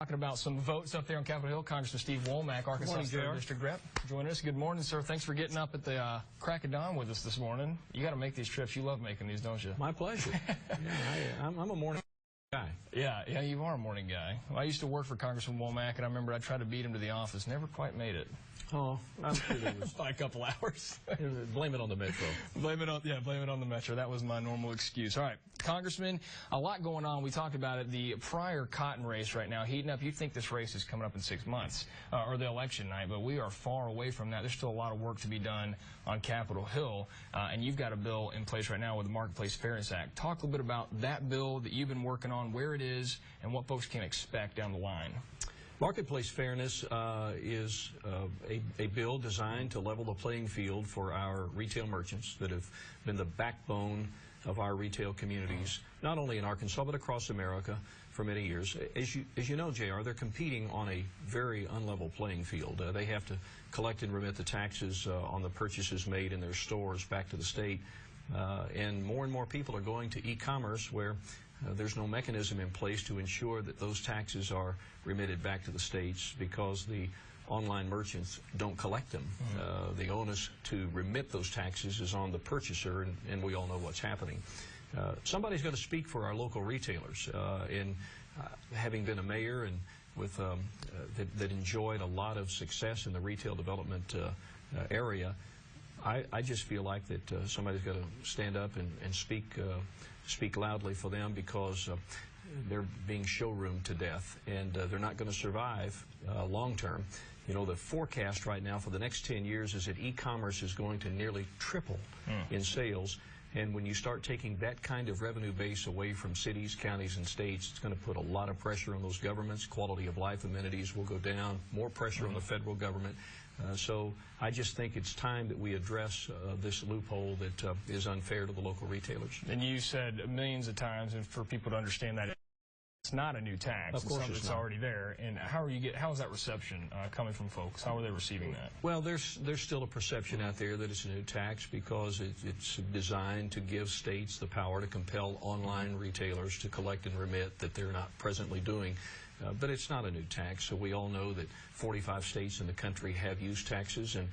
Talking about some votes up there on Capitol Hill. Congressman Steve Womack, Arkansas 3rd District Rep, joining us. Good morning, sir. Thanks for getting up at the crack of dawn with us this morning. You got to make these trips. You love making these, don't you? My pleasure. I'm a morning guy. Yeah, you are a morning guy. Well, I used to work for Congressman Womack, and I remember I tried to beat him to the office. Never quite made it. Oh, I'm sure there was by a couple hours. Blame it on the Metro. Blame it on the Metro. That was my normal excuse. All right, Congressman, a lot going on. We talked about it. The prior cotton race right now heating up. You think this race is coming up in 6 months, or the election night, but we are far away from that. There's still a lot of work to be done on Capitol Hill, and you've got a bill in place right now with the Marketplace Fairness Act. Talk a little bit about that bill that you've been working on, where it is, and what folks can expect down the line. Marketplace fairness is a bill designed to level the playing field for our retail merchants that have been the backbone of our retail communities, not only in Arkansas but across America for many years. As you know, JR, they're competing on a very unlevel playing field. They have to collect and remit the taxes on the purchases made in their stores back to the state. And more people are going to e-commerce where there's no mechanism in place to ensure that those taxes are remitted back to the states because the online merchants don't collect them. The onus to remit those taxes is on the purchaser, and we all know what's happening. Somebody's got to speak for our local retailers. Having been a mayor and with that enjoyed a lot of success in the retail development area, I just feel like that somebody's got to stand up and speak loudly for them because they're being showroomed to death, and they're not going to survive long term. You know, the forecast right now for the next 10 years is that e-commerce is going to nearly triple in sales. And when you start taking that kind of revenue base away from cities, counties, and states, it's going to put a lot of pressure on those governments. Quality of life amenities will go down, more pressure on the federal government. So I just think it's time that we address this loophole that is unfair to the local retailers. And you said millions of times, and for people to understand that it's not a new tax. Of course it's already there. And how is that reception coming from folks? How are they receiving that? Well, there's still a perception out there that it's a new tax because it's designed to give states the power to compel online retailers to collect and remit that they're not presently doing. But it's not a new tax, so we all know that 45 states in the country have use taxes, and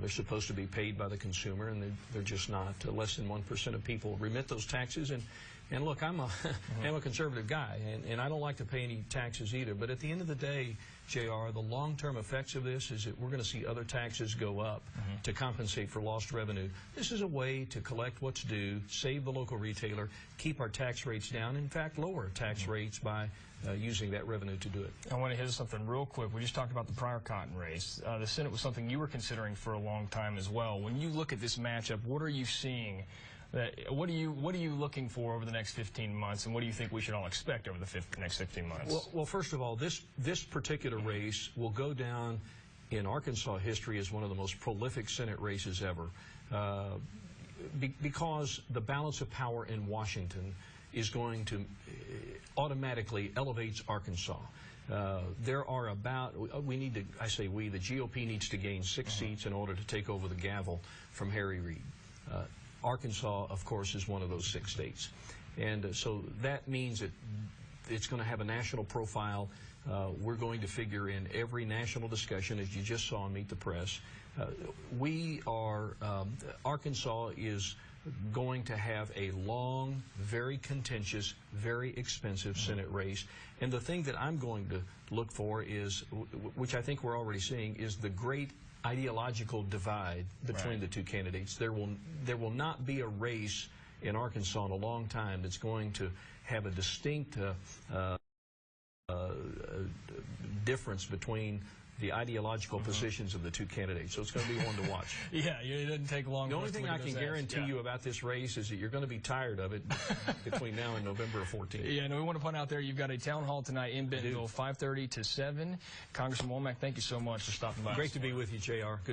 they're supposed to be paid by the consumer, and they're just not. Less than 1% of people remit those taxes, and look, I'm a conservative guy, and I don't like to pay any taxes either, but at the end of the day, JR, the long-term effects of this is that we're going to see other taxes go up to compensate for lost revenue. This is a way to collect what's due, save the local retailer, keep our tax rates down, in fact, lower tax rates by using that revenue to do it. I want to hit something real quick. We just talked about the prior cotton race. The Senate was something you were considering for a long time as well. When you look at this matchup, what are you seeing? What are you looking for over the next 15 months, and what do you think we should all expect over the next 15 months? Well, first of all, this particular race will go down in Arkansas history as one of the most prolific Senate races ever, because the balance of power in Washington is going to automatically elevates Arkansas. There are about, the GOP needs to gain 6 seats in order to take over the gavel from Harry Reid. Arkansas, of course, is one of those 6 states. And so that means that it's going to have a national profile. We're going to figure in every national discussion, as you just saw on Meet the Press. Arkansas is going to have a long, very contentious, very expensive Senate race. And the thing that I'm going to look for is, which I think we're already seeing, is the great ideological divide between the two candidates. There will not be a race in Arkansas in a long time that's going to have a distinct difference between the ideological positions of the two candidates. So it's going to be one to watch. Yeah, it doesn't take long. The only thing I can guarantee you about this race is that you're going to be tired of it between now and November 14th. Yeah, and we want to point out there you've got a town hall tonight in Bentonville, 5:30 to 7. Congressman Womack, thank you so much for stopping by. Great to be with you, JR.